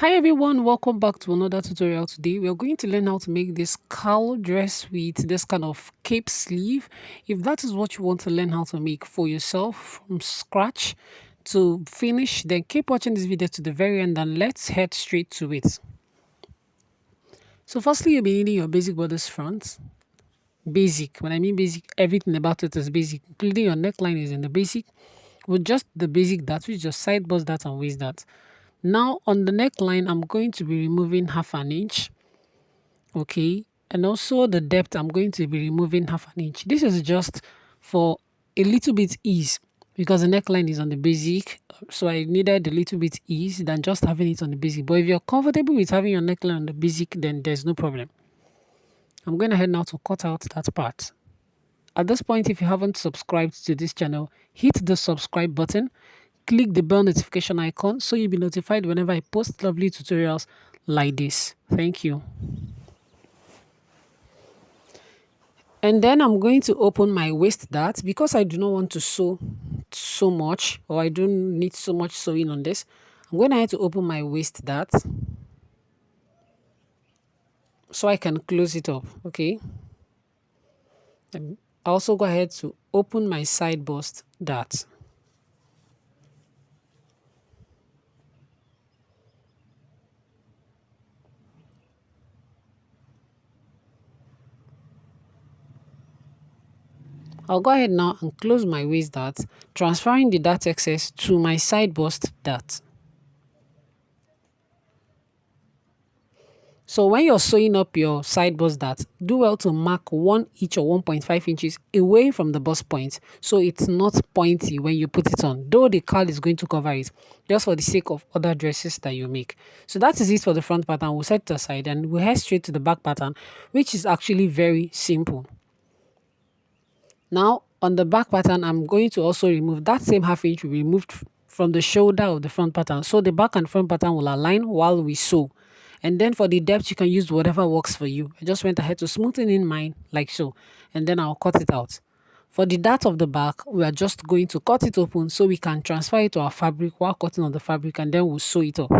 Hi everyone, welcome back to another tutorial. Today we are going to learn how to make this cowl dress with this kind of cape sleeve. If that is what you want to learn how to make for yourself from scratch to finish, then keep watching this video to the very end and let's head straight to it. So firstly, you'll be needing your basic bodice front. Basic, when I mean basic, everything about it is basic, including your neckline is in the basic. With just the basic that, which is just side bust that and waist that. Now on the neckline, I'm going to be removing half an inch, okay, and also the depth, I'm going to be removing half an inch. This is just for a little bit ease because the neckline is on the basic, so I needed a little bit ease than just having it on the basic. But if you're comfortable with having your neckline on the basic, then there's no problem. I'm going ahead now to cut out that part. At this point, if you haven't subscribed to this channel, hit the subscribe button, click the bell notification icon so you'll be notified whenever I post lovely tutorials like this. Thank you. And then I'm going to open my waist dart because I do not want to sew so much, or I don't need so much sewing on this. I'm going to have to open my waist dart so I can close it up, okay? And I also go ahead to open my side bust dart. I'll go ahead now and close my waist dart, transferring the dart excess to my side bust dart. So when you're sewing up your side bust dart, do well to mark 1 inch or 1.5 inches away from the bust point so it's not pointy when you put it on, though the cowl is going to cover it, just for the sake of other dresses that you make. So that is it for the front pattern. We'll set it aside and we'll head straight to the back pattern, which is actually very simple. Now on the back pattern, I'm going to also remove that same half inch we removed from the shoulder of the front pattern, so the back and front pattern will align while we sew. And then for the depth, you can use whatever works for you. I just went ahead to smoothen in mine like so, and then I'll cut it out. For the dart of the back, we are just going to cut it open so we can transfer it to our fabric while cutting on the fabric, and then we'll sew it up.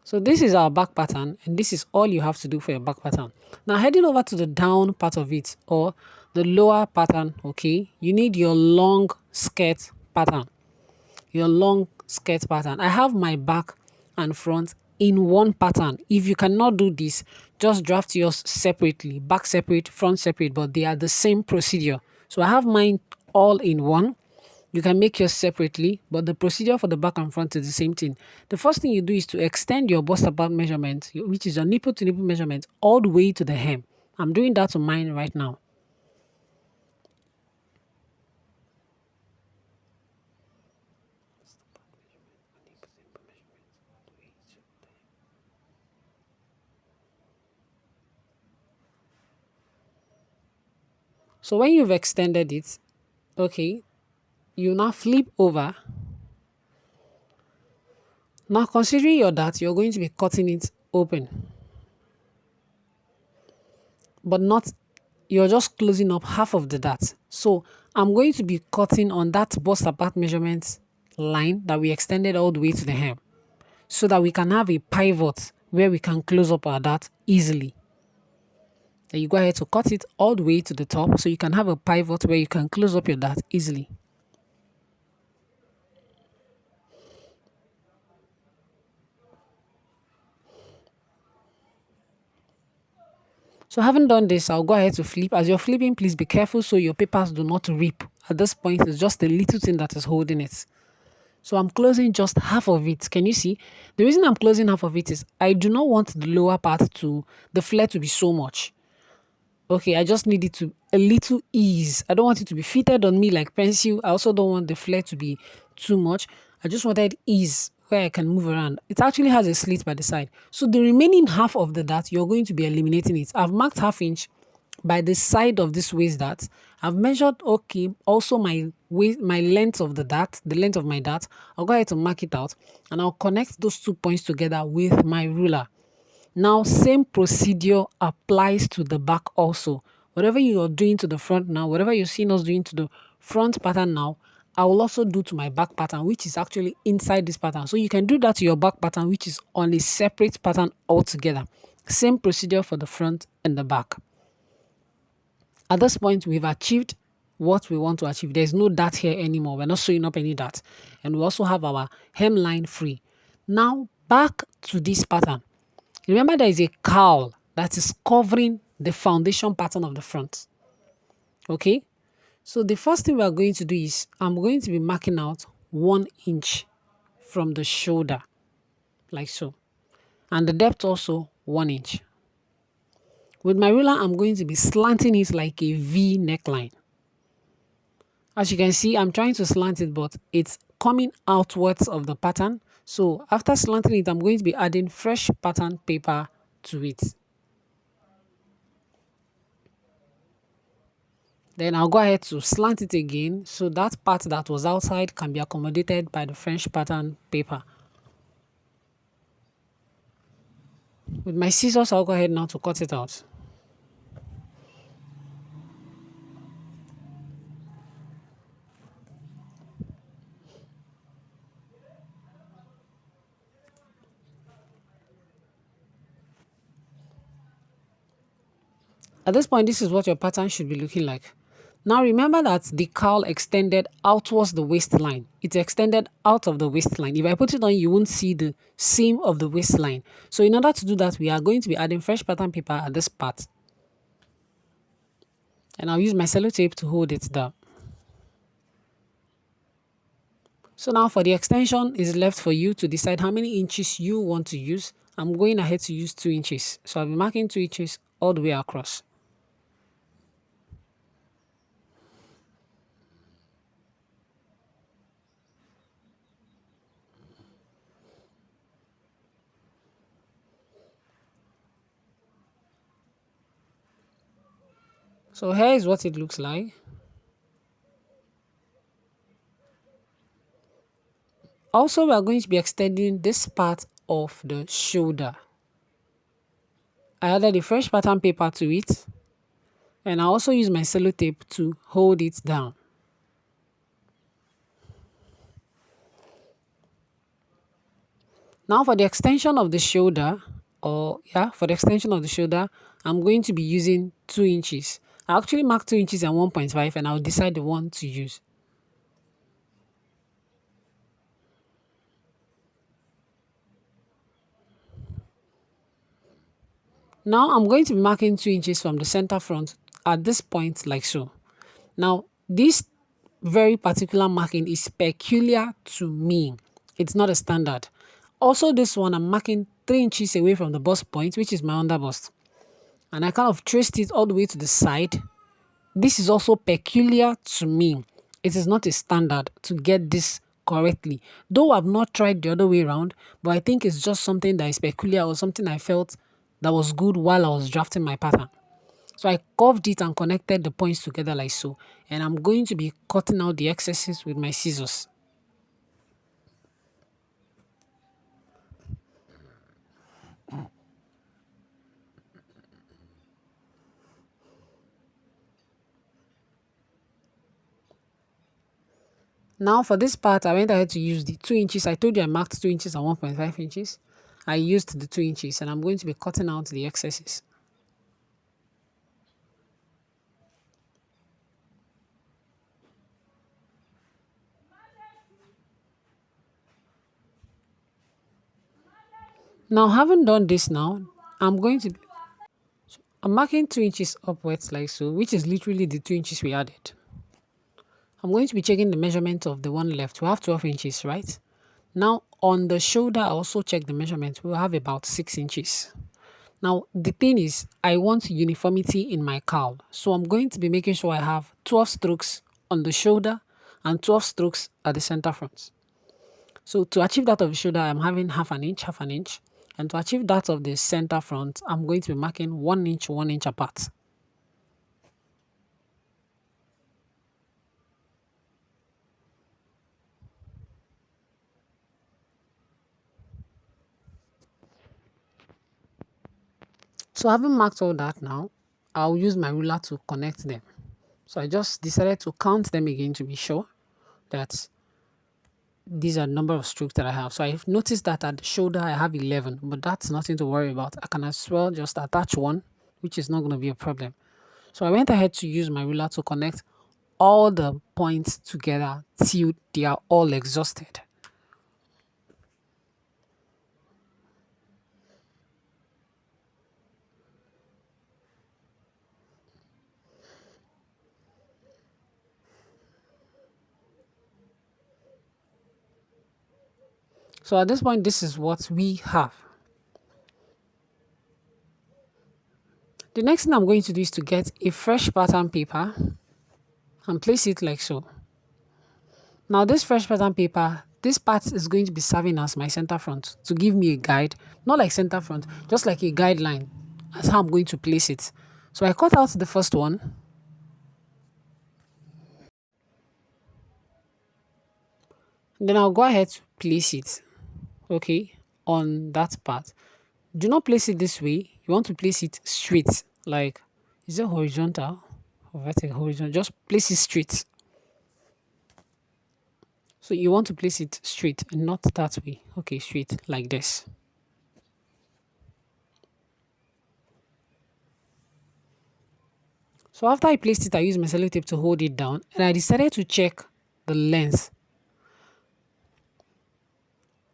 So this is our back pattern, and this is all you have to do for your back pattern. Now heading over to the down part of it, or the lower pattern, okay, you need your long skirt pattern. Your long skirt pattern. I have my back and front in one pattern. If you cannot do this, just draft yours separately, back separate, front separate, but they are the same procedure. So I have mine all in one. You can make yours separately, but the procedure for the back and front is the same thing. The first thing you do is to extend your bust apart measurement, which is your nipple to nipple measurement, all the way to the hem. I'm doing that to mine right now. So when you've extended it, okay, you now flip over. Now considering your dart, you're going to be cutting it open, but not, you're just closing up half of the dart. So I'm going to be cutting on that bust apart measurement line that we extended all the way to the hem, so that we can have a pivot where we can close up our dart easily. Then you go ahead to cut it all the way to the top so you can have a pivot where you can close up your dart easily. So having done this, I'll go ahead to flip. As you're flipping, please be careful so your papers do not rip. At this point, it's just a little thing that is holding it. So I'm closing just half of it. Can you see? The reason I'm closing half of it is I do not want the lower part to, the flare to be so much. Okay, I just need it to a little ease. I don't want it to be fitted on me like pencil. I also don't want the flare to be too much. I just wanted ease where I can move around. It actually has a slit by the side. So the remaining half of the dart, you're going to be eliminating it. I've marked half inch by the side of this waist dart. I've measured, okay, also my waist, my length of the dart, the length of my dart. I'll go ahead to mark it out and I'll connect those 2 points together with my ruler. Now, same procedure applies to the back also. Whatever you are doing to the front now, whatever you're seeing us doing to the front pattern now, I will also do to my back pattern, which is actually inside this pattern. So you can do that to your back pattern, which is on a separate pattern altogether. Same procedure for the front and the back. At this point, we've achieved what we want to achieve. There's no dart here anymore. We're not sewing up any dart. And we also have our hemline free. Now, back to this pattern. Remember, there is a cowl that is covering the foundation pattern of the front. Okay? So the first thing we are going to do is I'm going to be marking out 1 inch from the shoulder, like so. And the depth also 1 inch. With my ruler, I'm going to be slanting it like a V neckline. As you can see, I'm trying to slant it, but it's coming outwards of the pattern. So after slanting it, I'm going to be adding fresh pattern paper to it. Then I'll go ahead to slant it again, so that part that was outside can be accommodated by the French pattern paper. With my scissors, I'll go ahead now to cut it out. At this point, this is what your pattern should be looking like. Now remember that the cowl extended out towards the waistline. It extended out of the waistline. If I put it on, you won't see the seam of the waistline. So in order to do that, we are going to be adding fresh pattern paper at this part. And I'll use my sellotape to hold it down. So now for the extension, it's left for you to decide how many inches you want to use. I'm going ahead to use 2 inches. So I'll be marking 2 inches all the way across. So here is what it looks like. Also, we are going to be extending this part of the shoulder. I added the fresh pattern paper to it, and I also use my sellotape to hold it down. Now for the extension of the shoulder, for the extension of the shoulder, I'm going to be using 2 inches. I actually marked 2 inches and 1.5, and I'll decide the one to use. Now I'm going to be marking 2 inches from the center front at this point, like so. Now this very particular marking is peculiar to me. It's not a standard. Also, this one I'm marking 3 inches away from the bust point, which is my underbust. And I kind of traced it all the way to the side. This is also peculiar to me. It is not a standard to get this correctly. Though I've not tried the other way around, but I think it's just something that is peculiar or something I felt that was good while I was drafting my pattern. So I curved it and connected the points together like so. And I'm going to be cutting out the excesses with my scissors. Now for this part, I went ahead to use the 2 inches. I told you I marked 2 inches and 1.5 inches. I used the 2 inches, and I'm going to be cutting out the excesses. Now having done this now, I'm marking 2 inches upwards like so, which is literally the 2 inches we added. I'm going to be checking the measurement of the one left. We have 12 inches, right? Now on the shoulder, I also check the measurement. We'll have about 6 inches. Now the thing is, I want uniformity in my cowl. So I'm going to be making sure I have 12 strokes on the shoulder and 12 strokes at the center front. So to achieve that of the shoulder, I'm having half an inch, half an inch. And to achieve that of the center front, I'm going to be marking 1 inch, 1 inch apart. So having marked all that now, I'll use my ruler to connect them. So I just decided to count them again to be sure that these are the number of strokes that I have. So I've noticed that at the shoulder I have 11, but that's nothing to worry about. I can as well just attach one, which is not going to be a problem. So I went ahead to use my ruler to connect all the points together till they are all exhausted. So at this point, this is what we have. The next thing I'm going to do is to get a fresh pattern paper and place it like so. Now this fresh pattern paper, this part is going to be serving as my center front to give me a guide, not like center front, just like a guideline as how I'm going to place it. So I cut out the first one. Then I'll go ahead to place it, okay, on that part. Do not place it this way. You want to place it straight, like, is it horizontal or vertical? Horizontal. Just place it straight. So you want to place it straight and not that way. Okay, straight like this. So after I placed it, I used my sellotape to hold it down and I decided to check the length.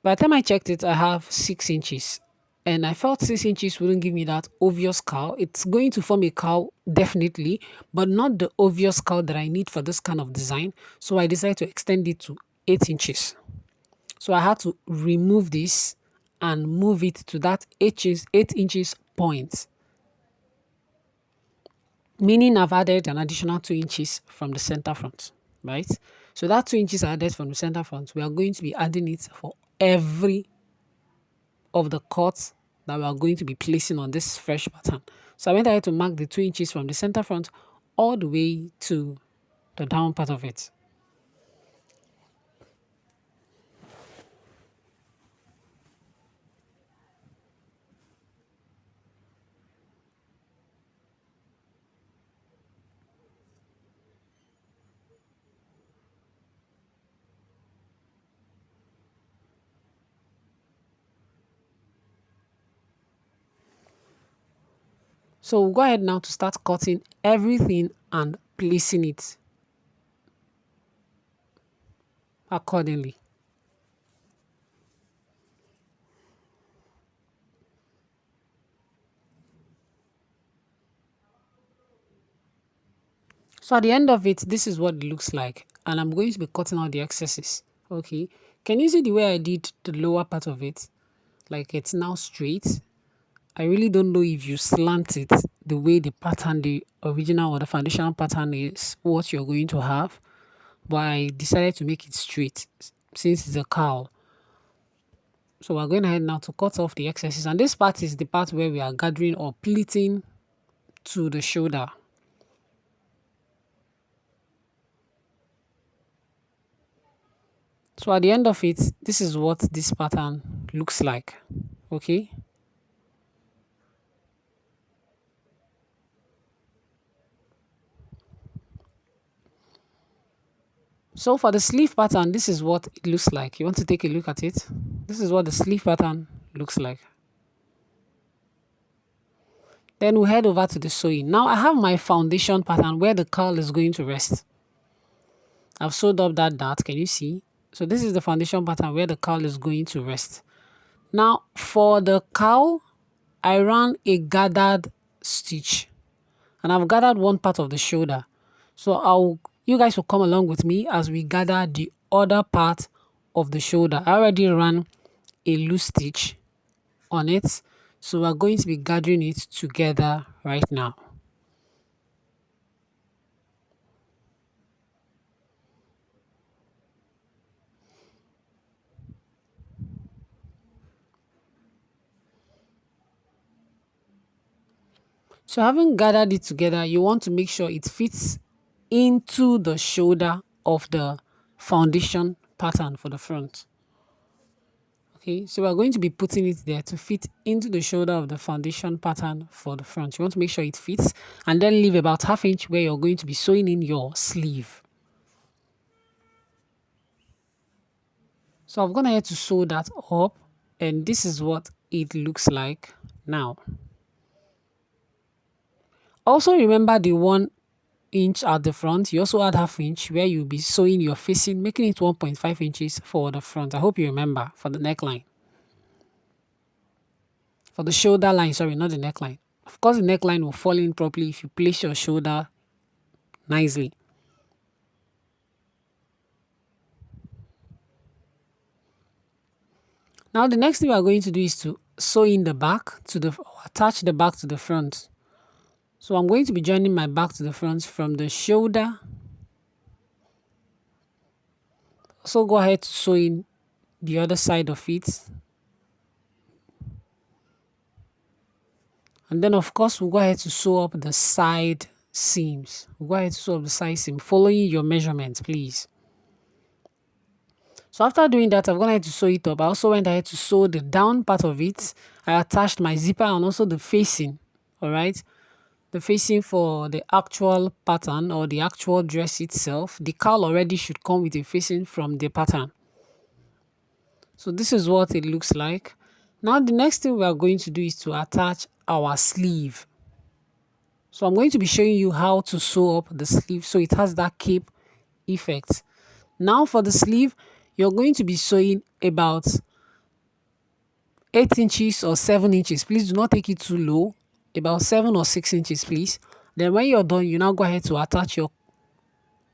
By the time I checked it, I have 6 inches. And I felt 6 inches wouldn't give me that obvious cowl. It's going to form a cowl, definitely, but not the obvious cowl that I need for this kind of design. So I decided to extend it to 8 inches. So I had to remove this and move it to that 8 inches point. Meaning I've added an additional 2 inches from the center front, right? So that 2 inches added from the center front, we are going to be adding it for every of the cuts that we are going to be placing on this fresh pattern. So I went ahead to mark the 2 inches from the center front all the way to the down part of it. So we'll go ahead now to start cutting everything and placing it accordingly. So at the end of it, this is what it looks like. And I'm going to be cutting out the excesses. Okay. Can you see the way I did the lower part of it? Like it's now straight. I really don't know if you slant it the way the pattern, the original or the foundational pattern is what you're going to have. But I decided to make it straight since it's a cowl. So we're going ahead now to cut off the excesses. And this part is the part where we are gathering or pleating to the shoulder. So at the end of it, this is what this pattern looks like. Okay. So for the sleeve pattern, this is what it looks like. You want to take a look at it? This is what the sleeve pattern looks like. Then we head over to the sewing. Now I have my foundation pattern where the cowl is going to rest. I've sewed up that dart, can you see? So this is the foundation pattern where the cowl is going to rest. Now for the cowl, I ran a gathered stitch and I've gathered one part of the shoulder. So you guys will come along with me as we gather the other part of the shoulder. I already ran a loose stitch on it. So we're going to be gathering it together right now. So having gathered it together, you want to make sure it fits into the shoulder of the foundation pattern for the front. Okay, so we're going to be putting it there to fit into the shoulder of the foundation pattern for the front. You want to make sure it fits, and then leave about ½ inch where you're going to be sewing in your sleeve. So I've gone ahead to sew that up, and this is what it looks like now. Also remember the 1 inch at the front. You also add ½ inch where you'll be sewing your facing, making it 1.5 inches for the front. I hope you remember for the neckline. For the shoulder line, sorry, not the neckline. Of course, the neckline will fall in properly if you place your shoulder nicely. Now, the next thing we are going to do is to sew in the back to the, attach the back to the front. So I'm going to be joining my back to the front from the shoulder. So go ahead to sew in the other side of it. And then of course we'll go ahead to sew up the side seams. We'll go ahead to sew up the side seam, following your measurements, please. So after doing that, I've gone ahead to sew it up. I also went ahead to sew the down part of it. I attached my zipper and also the facing. Alright. The facing for the actual pattern or the actual dress itself. The cowl already should come with a facing from the pattern. So this is what it looks like. Now the next thing we are going to do is to attach our sleeve. So I'm going to be showing you how to sew up the sleeve so it has that cape effect. Now for the sleeve, you're going to be sewing about 8 inches or 7 inches. Please do not take it too low. About 7 or 6 inches, please. Then when you're done, you now go ahead to attach your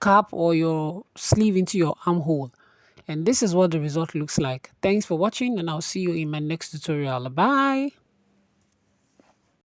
cap or your sleeve into your armhole. And this is what the result looks like. Thanks for watching, and I'll see you in my next tutorial. Bye.